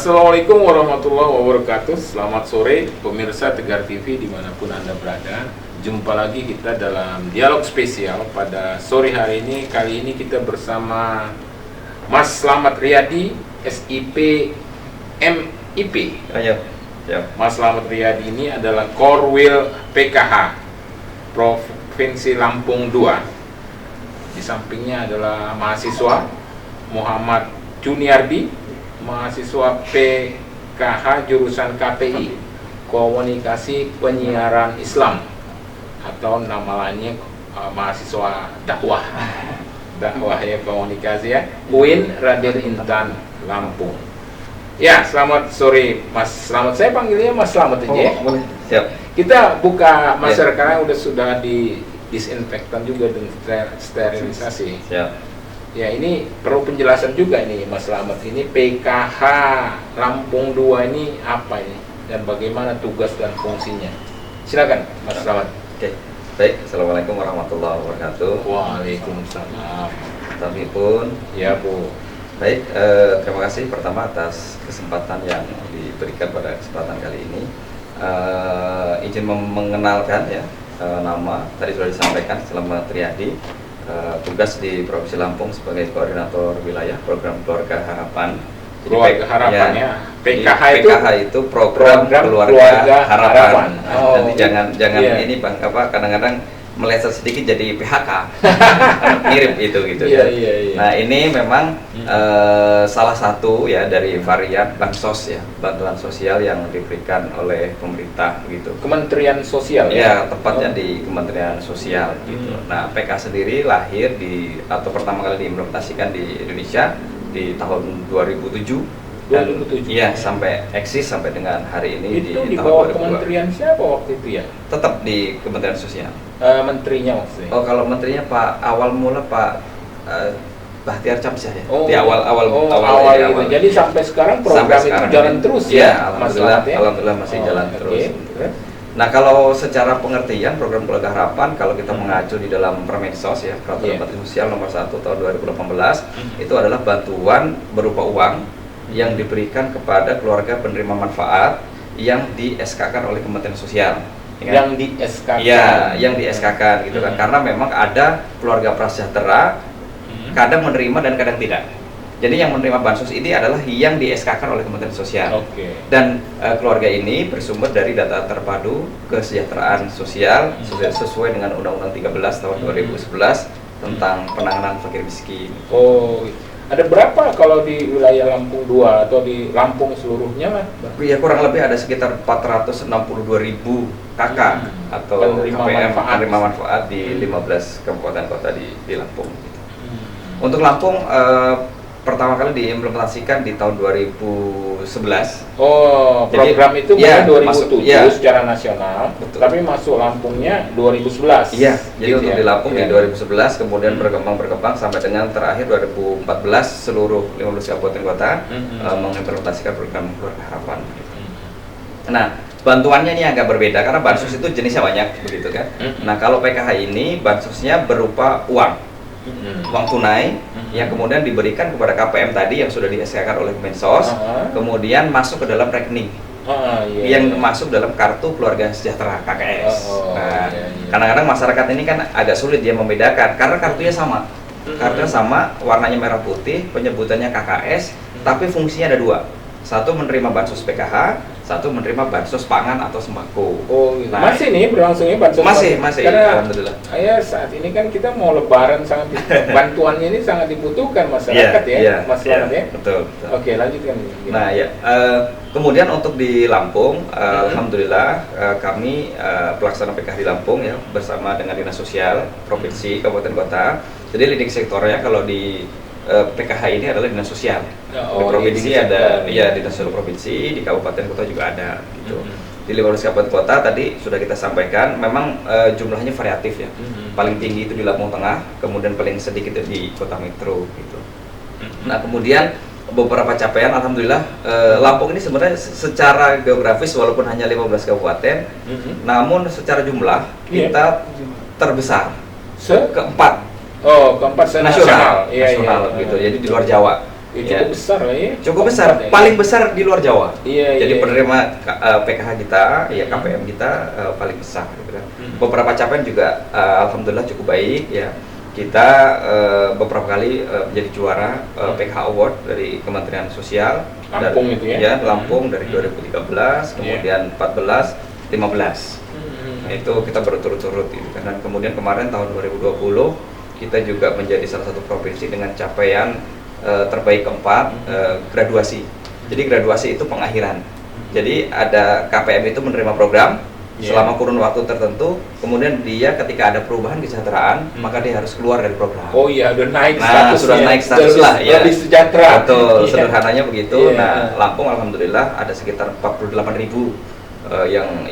Assalamualaikum warahmatullahi wabarakatuh. Selamat sore pemirsa Tegar TV dimanapun Anda berada. Jumpa lagi kita dalam dialog spesial pada sore hari ini. Kali ini kita bersama Mas Slamet Riyadi, SIP MIP. Ayo. Mas Slamet Riyadi ini adalah Korwil PKH Provinsi Lampung II. Di sampingnya adalah mahasiswa Muhammad Juniardi, mahasiswa PKH jurusan KPI, Komunikasi Penyiaran Islam, atau nama lainnya mahasiswa dakwah ya, komunikasi ya, UIN Raden Intan Lampung. Ya, selamat sore Mas Slamet. Saya panggilnya Mas Slamet aja ya. Boleh. Siap. Kita buka masyarakat yang sudah di disinfektan juga dan sterilisasi. Siap. Ya, ini perlu penjelasan juga nih Mas Slamet. Ini PKH Lampung II ini apa ini dan bagaimana tugas dan fungsinya? Silakan Mas Slamet. Oke. Baik, Assalamualaikum warahmatullahi wabarakatuh. Waalaikumsalam. Kami pun Ya Bu. baik, terima kasih pertama atas kesempatan yang diberikan pada kesempatan kali ini. Izin mengenalkan ya, nama tadi sudah disampaikan, Slamet Riyadi. Tugas di Provinsi Lampung sebagai koordinator wilayah program Keluarga Harapan. Keluarga Harapan ya. PKH itu program Keluarga Harapan. Oh, nanti jangan iya. ini Bang, kadang-kadang meleset sedikit jadi PHK. Mirip itu gitu Iya, ya. iya. Nah, ini memang salah satu ya dari varian bansos ya, bantuan sosial yang diberikan oleh pemerintah gitu. Kementerian Sosial Ya, tepatnya di Kementerian Sosial gitu. Nah, PK sendiri lahir atau pertama kali diimplementasikan di Indonesia di tahun 2007. Dan 2007. iya, sampai eksis sampai dengan hari ini Itu di di tahun bawah 2002. kementerian siapa waktu itu ya? Tetap di Kementerian Sosial. Menterinya maksudnya. Oh, kalau menterinya awal mula Pak Bahtiar Camsyah ya. Oh, di awal itu. Jadi sampai sekarang program sampai itu sekarang jalan ini. terus Ya, ya, Mas alhamdulillah, Slamet ya? alhamdulillah masih jalan oke. terus. Nah, kalau secara pengertian program Keluarga Harapan, kalau kita mengacu di dalam Permensos ya, Peraturan Menteri Sosial nomor 1 tahun 2018, itu adalah bantuan berupa uang yang diberikan kepada keluarga penerima manfaat yang di SK-kan oleh Kementerian Sosial. Yang di SK-kan. Iya, yang di SK-kan gitu kan. Karena memang ada keluarga prasejahtera kadang menerima dan kadang tidak. Jadi yang menerima bansos ini adalah yang di SK-kan oleh Kementerian Sosial. Oke. Dan keluarga ini bersumber dari data terpadu kesejahteraan sosial sesuai dengan Undang-Undang 13 tahun 2011 tentang penanganan fakir miskin. Oh, ada berapa kalau di wilayah Lampung II atau di Lampung seluruhnya lah? Ya, kurang lebih ada sekitar 462.000 KK atau Penerima KPM manfaat. penerima manfaat di 15 kabupaten kota di Lampung. Untuk Lampung pertama kali diimplementasikan di tahun 2011. Oh, Jadi, program itu ya, mulai 2007 ya. secara nasional, Betul. tapi masuk Lampungnya 2011. Iya, jadi Gitu untuk ya? di Lampung di Iya. 2011 kemudian berkembang sampai dengan terakhir 2014 seluruh 15 kabupaten kota mengimplementasikan program Keluarga Harapan. Nah, bantuannya ini agak berbeda karena bansos itu jenisnya banyak begitu kan. Nah, kalau PKH ini bansosnya berupa uang tunai yang kemudian diberikan kepada KPM tadi yang sudah di-SK-kan oleh Kemensos, kemudian masuk ke dalam rekening yang masuk dalam kartu keluarga sejahtera KKS. Kadang-kadang masyarakat ini kan agak sulit dia membedakan karena kartunya sama, kartunya sama, warnanya merah putih, penyebutannya KKS, tapi fungsinya ada dua. Satu menerima bansos PKH, satu menerima bansos pangan atau sembako. Oh, gitu. Nah, masih nih berlangsungnya bansos? Masih, Karena alhamdulillah. saat ini kan kita mau lebaran bantuannya ini sangat dibutuhkan masyarakat Mas Slamet ya. Betul. Oke, lanjutkan. Nah ya, kemudian untuk di Lampung, alhamdulillah kami pelaksana PKH di Lampung ya bersama dengan Dinas Sosial Provinsi, Kabupaten Kota. Jadi leading sektornya kalau di PKH ini adalah Dinas Sosial. Di provinsi ada Dinas Sosial Provinsi, di kabupaten kota juga ada gitu. Di 15 kabupaten kota tadi sudah kita sampaikan memang jumlahnya variatif ya. Paling tinggi itu di Lampung Tengah, kemudian paling sedikit itu di Kota Metro gitu. Nah, kemudian beberapa capaian alhamdulillah Lampung ini sebenarnya secara geografis walaupun hanya 15 kabupaten, namun secara jumlah kita terbesar keempat. Oh, keempat nasional. Nasional gitu. Jadi di luar Jawa. Cukup besar lah ya. Cukup besar, Ya. paling besar di luar Jawa. Iya, Jadi iya. penerima PKH kita, ya KPM kita paling besar gitu kan. Beberapa capaian juga alhamdulillah cukup baik ya. Kita beberapa kali menjadi juara PKH Award dari Kementerian Sosial Lampung dan, itu ya? Lampung dari 2013, kemudian 14, 15. Nah, itu kita berturut-turut gitu kan. Dan kemudian kemarin tahun 2020 kita juga menjadi salah satu provinsi dengan capaian terbaik keempat graduasi. Jadi graduasi itu pengakhiran. Jadi ada KPM itu menerima program selama kurun waktu tertentu, kemudian dia ketika ada perubahan kesejahteraan, maka dia harus keluar dari program. Oh iya, udah naik Nah, sudah naik status lah, ya. Lebih sejahtera. Betul, Iya. sederhananya begitu. Iya. Nah, Lampung alhamdulillah ada sekitar 48.000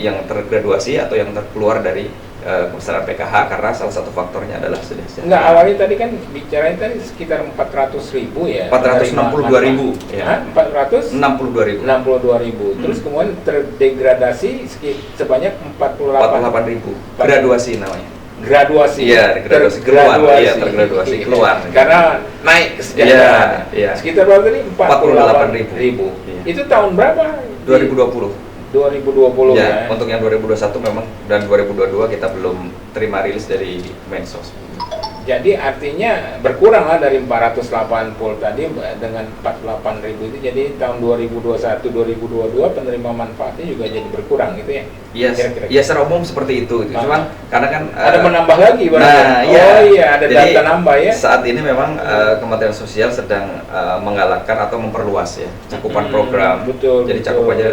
yang tergraduasi atau yang terkeluar dari kebesaran PKH karena salah satu faktornya adalah sudah sejahtera. Enggak, awalnya tadi kan bicarain tadi sekitar 400.000 ya. 462.000 ya. 462.000. 62.000. Terus kemudian terdegradasi sebanyak 48.000. Graduasi namanya. Graduasi. Iya, graduasi keluar. Iya, tergraduasi keluar. Karena naik kesejahteraan. Iya. Sekitar berapa tadi? 48.000. Iya. Itu tahun berapa? 2020. 2020 Ya, ya. untuk yang 2021 memang dan 2022 kita belum terima rilis dari Mensos. Jadi artinya berkurang lah dari 480 tadi dengan 48.000 itu, jadi tahun 2021 2022 penerima manfaatnya juga jadi berkurang gitu ya. Iya, Kira-kira. ya secara umum seperti itu. Cuman karena kan Ada menambah lagi berarti. nah, Oh iya, ada Jadi, data nambah ya. Saat ini memang Kementerian Sosial sedang menggalakkan atau memperluas ya cakupan program. Betul. Jadi cakupannya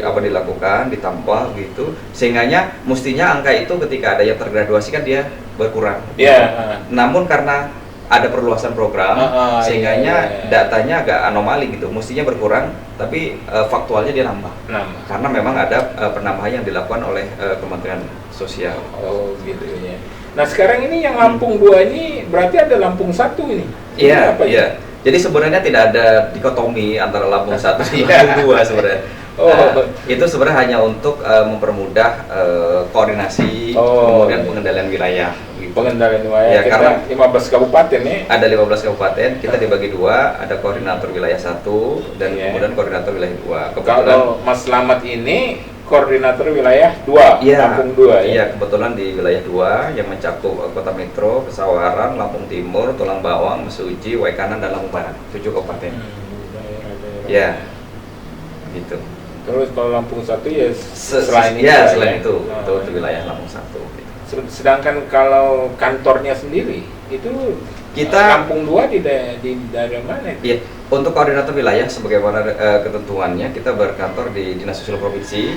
dilakukan, ditambah gitu. Sehingganya mestinya angka itu ketika ada yang tergraduasi kan dia berkurang. Iya. Namun karena ada perluasan program, sehingganya datanya agak anomali gitu. Mestinya berkurang, tapi faktualnya dia nambah. Karena memang ada penambahan yang dilakukan oleh Kementerian Sosial. Oh gitu ya. Nah sekarang ini yang Lampung 2 ini berarti ada Lampung 1 ini. Iya, Apa iya. Jadi sebenarnya tidak ada dikotomi antara Lampung 1 dan Lampung 2 sebenarnya. Itu sebenarnya hanya untuk mempermudah koordinasi, kemudian pengendalian wilayah. Gitu. Pengendalian wilayah. Ya, Kita karena 15 kabupaten ya. Ada 15 kabupaten, kita dibagi dua, ada koordinator wilayah 1 dan kemudian koordinator wilayah 2. Kalau Mas Slamet ini koordinator wilayah 2, Lampung 2 ya. Iya, kebetulan di wilayah 2 yang mencakup Kota Metro, Pesawaran, Lampung Timur, Tulang Bawang, Mesuji, Waikanan dan Lampung Barat, 7 kabupaten. Ya. Gitu. Terus kalau Lampung 1 ya selain itu untuk wilayah Lampung 1. Sedangkan kalau kantornya sendiri itu kita Lampung 2 di daerah mana? Iya, untuk koordinator wilayah sebagaimana ketentuannya kita berkantor di Dinas Sosial Provinsi.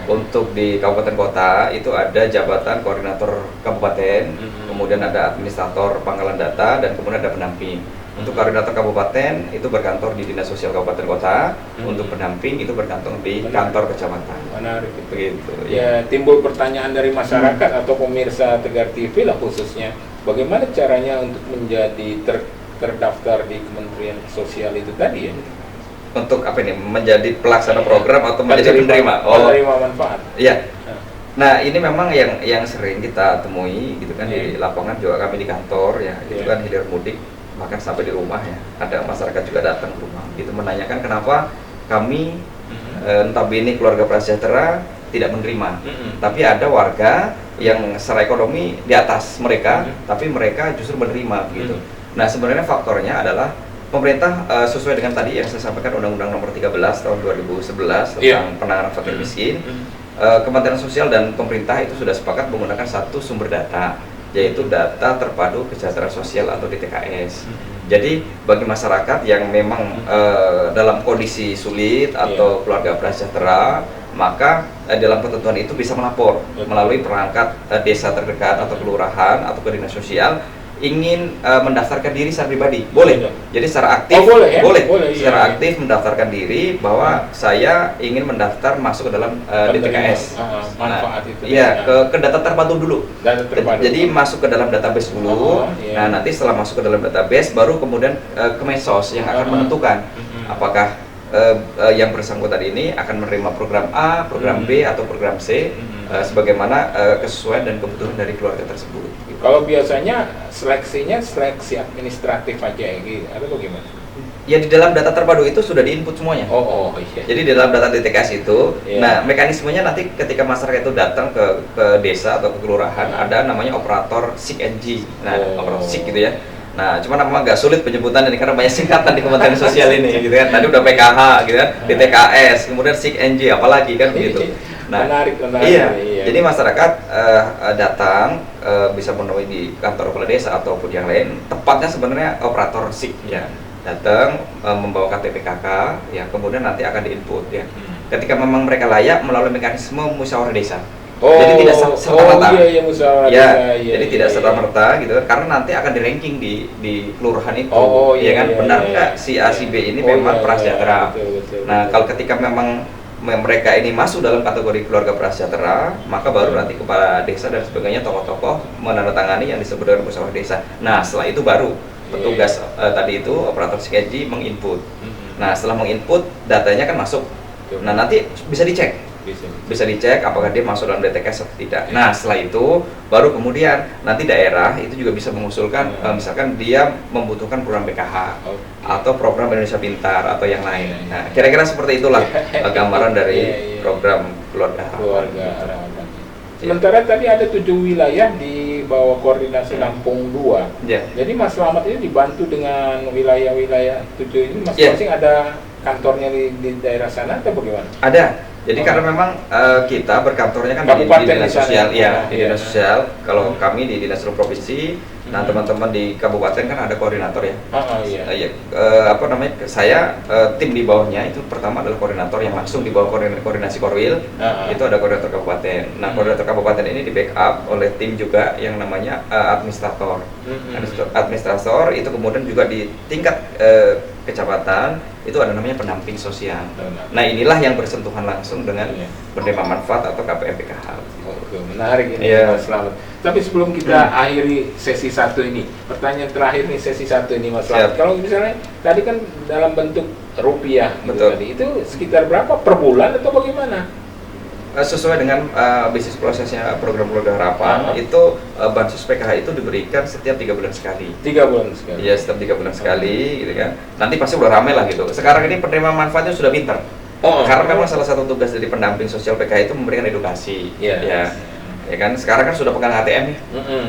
Untuk di kabupaten kota itu ada jabatan koordinator kabupaten, kemudian ada administrator pangkalan data dan kemudian ada pendamping. Untuk koordinator kabupaten itu berkantor di Dinas Sosial Kabupaten Kota, untuk pendamping itu berkantor di kantor kecamatan. Menarik itu. Begitu. Ya, timbul pertanyaan dari masyarakat atau pemirsa Tegar TV lah khususnya, bagaimana caranya untuk menjadi terdaftar di Kementerian Sosial itu tadi ya? Untuk apa ini? Menjadi pelaksana program atau menjadi penerima? Penerima manfaat. Iya. Nah, ini memang yang sering kita temui gitu kan di lapangan juga kami di kantor ya, itu kan hilir mudik bahkan sampai di rumah ya, ada masyarakat juga datang ke rumah gitu menanyakan kenapa kami notabene keluarga prasejahtera tidak menerima, tapi ada warga yang secara ekonomi di atas mereka, tapi mereka justru menerima gitu. Nah, sebenarnya faktornya adalah pemerintah sesuai dengan tadi yang saya sampaikan Undang-Undang Nomor 13 tahun 2011 tentang penanganan fakir miskin, Kementerian Sosial dan pemerintah itu sudah sepakat menggunakan satu sumber data, yaitu data terpadu kesejahteraan sosial atau DTKS. Jadi bagi masyarakat yang memang dalam kondisi sulit atau keluarga prasejahtera, maka dalam ketentuan itu bisa melapor melalui perangkat desa terdekat atau kelurahan atau ke dinas sosial ingin mendaftarkan diri secara pribadi, boleh. Jadi secara aktif, boleh secara aktif mendaftarkan diri bahwa saya ingin mendaftar masuk ke dalam DTKS. Manfaat itu. Iya, ke data terpadu dulu. Data terpadu. Jadi masuk ke dalam database dulu. Nah, nanti setelah masuk ke dalam database, baru kemudian ke Mensos yang akan menentukan apakah yang bersangkutan ini akan menerima program A, program B, atau program C, sebagaimana kesesuaian dan kebutuhan dari keluarga tersebut. Kalau biasanya seleksinya seleksi administratif aja gitu, atau bagaimana? Ya di dalam data terpadu itu sudah diinput semuanya. Oh iya. Jadi di dalam data DTKS itu, Iya. nah mekanismenya nanti ketika masyarakat itu datang ke desa atau ke kelurahan, ada namanya operator SIG-NG. Nah, operator SIG gitu ya. Nah, cuma memang agak sulit penyebutan ini karena banyak singkatan di Kementerian Sosial ini, gitu kan. Tadi udah PKH, gitu kan, DTKS, kemudian SIG-NG, apalagi kan begitu. Nah, menarik. Iya. Jadi masyarakat datang bisa menemui di kantor kepala desa ataupun yang lain. Tepatnya sebenarnya operator SIG ya. Datang membawa KTP KK, ya kemudian nanti akan diinput ya. Ketika memang mereka layak melalui mekanisme musyawarah desa. Jadi tidak serta-merta. Iya, musyawarah Ya, desa. Iya, jadi tidak serta-merta gitu kan, karena nanti akan di-ranking di kelurahan itu. Iya, ya kan, iya, benar iya. nggak si A si B ini memang prasejahtera. Betul. Nah, kalau ketika memang mereka ini masuk dalam kategori keluarga prasejahtera, maka baru nanti kepala desa dan sebagainya, tokoh-tokoh menandatangani yang disebut dengan musyawarah desa. Nah, setelah itu baru petugas tadi itu operator SIG menginput. Nah, setelah menginput datanya kan masuk. Nah, nanti bisa dicek apakah dia masuk dalam DTKS atau tidak. Nah, setelah itu baru kemudian nanti daerah itu juga bisa mengusulkan misalkan dia membutuhkan program PKH atau program Indonesia Pintar atau yang lain. Nah, kira-kira seperti itulah gambaran dari program keluarga harapan. Sementara tadi ada 7 wilayah di bawah koordinasi Lampung 2. Ya. Jadi Mas Slamet ini dibantu dengan wilayah-wilayah 7 ini masing-masing ada kantornya di daerah sana atau bagaimana? Ada. Jadi karena memang kita berkantornya kan di dinas sosial, ya di dinas sosial. Kalau kami di dinas sosial provinsi, nah teman-teman di kabupaten kan ada koordinator ya. Apa namanya? Saya tim di bawahnya itu pertama adalah koordinator yang langsung di bawah koordinasi Korwil. Itu ada koordinator kabupaten. Nah, koordinator kabupaten ini di backup oleh tim juga yang namanya administrator. Administrator itu kemudian juga di tingkat kecamatan itu ada namanya pendamping sosial. Nah, inilah yang bersentuhan langsung dengan penerima manfaat atau KPM PKH. Menarik ini Mas Slamet. Tapi sebelum kita akhiri sesi 1 ini, pertanyaan terakhir nih sesi 1 ini Mas Slamet. Kalau misalnya tadi kan dalam bentuk rupiah gitu tadi, itu sekitar berapa per bulan atau bagaimana? Sesuai dengan bisnis prosesnya program keluarga harapan itu bansos PKH itu diberikan setiap 3 bulan sekali. 3 bulan sekali. Iya, setiap 3 bulan sekali gitu kan. Nanti pasti udah ramai lah gitu. Sekarang ini penerima manfaatnya sudah pintar. Karena memang salah satu tugas dari pendamping sosial PKH itu memberikan edukasi. Ya kan sekarang kan sudah pegang ATM ya.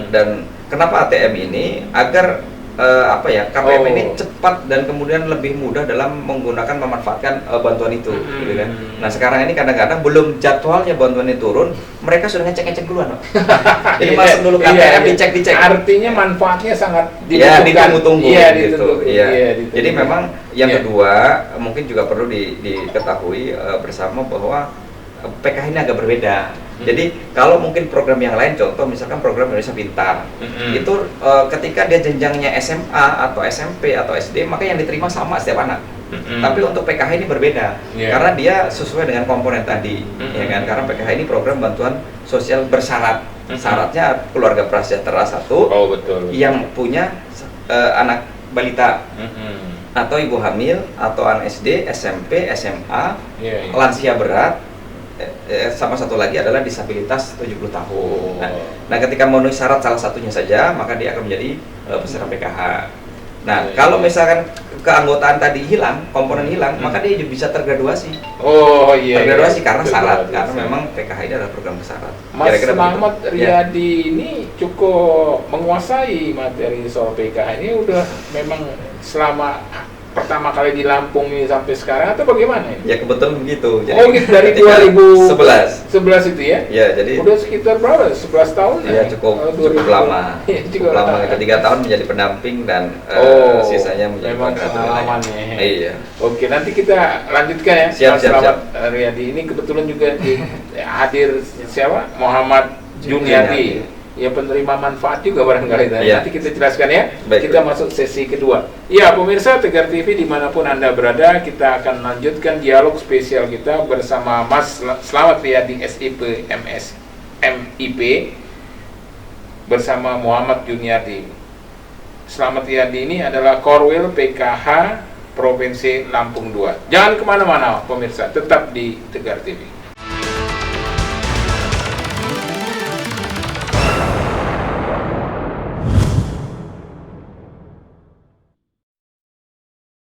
Dan kenapa ATM ini? Agar KPM ini cepat dan kemudian lebih mudah dalam menggunakan memanfaatkan bantuan itu gitu kan. Nah, sekarang ini kadang-kadang belum jadwalnya bantuan ini turun, mereka sudah ngecek duluan. Jadi masuk dulu KPM dicek. Artinya manfaatnya sangat ditunggu-tunggu gitu. Ditunggu. Jadi memang yang kedua mungkin juga perlu diketahui bersama bahwa PKH ini agak berbeda. Jadi kalau mungkin program yang lain, contoh misalkan program Indonesia Pintar, itu ketika dia jenjangnya SMA atau SMP atau SD, maka yang diterima sama setiap anak. Tapi untuk PKH ini berbeda, karena dia sesuai dengan komponen tadi, ya kan? Karena PKH ini program bantuan sosial bersyarat. Syaratnya keluarga prasejahtera betul. Yang punya anak balita atau ibu hamil atau anak SD, SMP, SMA, lansia berat. Sama satu lagi adalah disabilitas 70 tahun. Nah, ketika memenuhi syarat salah satunya saja, maka dia akan menjadi peserta PKH. Nah, kalau misalkan keanggotaan tadi hilang, komponen hilang, maka dia bisa tergraduasi. Tergraduasi karena syarat, karena memang PKH ini adalah program bersyarat. Mas Slamet Riyadi ini cukup menguasai materi soal PKH ini udah memang selama pertama kali di Lampung ini sampai sekarang atau bagaimana ya? Ya kebetulan begitu. Jadi gitu dari 2011 itu ya? Ya, jadi udah sekitar berapa? 11 tahun ya? Cukup lama. Cukup lama. Ketiga tahun menjadi pendamping dan sisanya menjadi pengalaman ya. Iya. Oke, nanti kita lanjutkan ya. Mas Slamet Riyadi ini kebetulan juga hadir siapa? Muhammad Juniardi. Ya, penerima manfaat juga barangkali. Nanti kita jelaskan ya. Kita masuk sesi kedua. Ya, pemirsa Tegar TV dimanapun Anda berada, kita akan lanjutkan dialog spesial kita bersama Mas Slamet Riyadi SIP MS MIP bersama Muhammad Juniardi. Slamet Riyadi ini adalah Korwil PKH Provinsi Lampung 2. Jangan kemana-mana pemirsa, tetap di Tegar TV.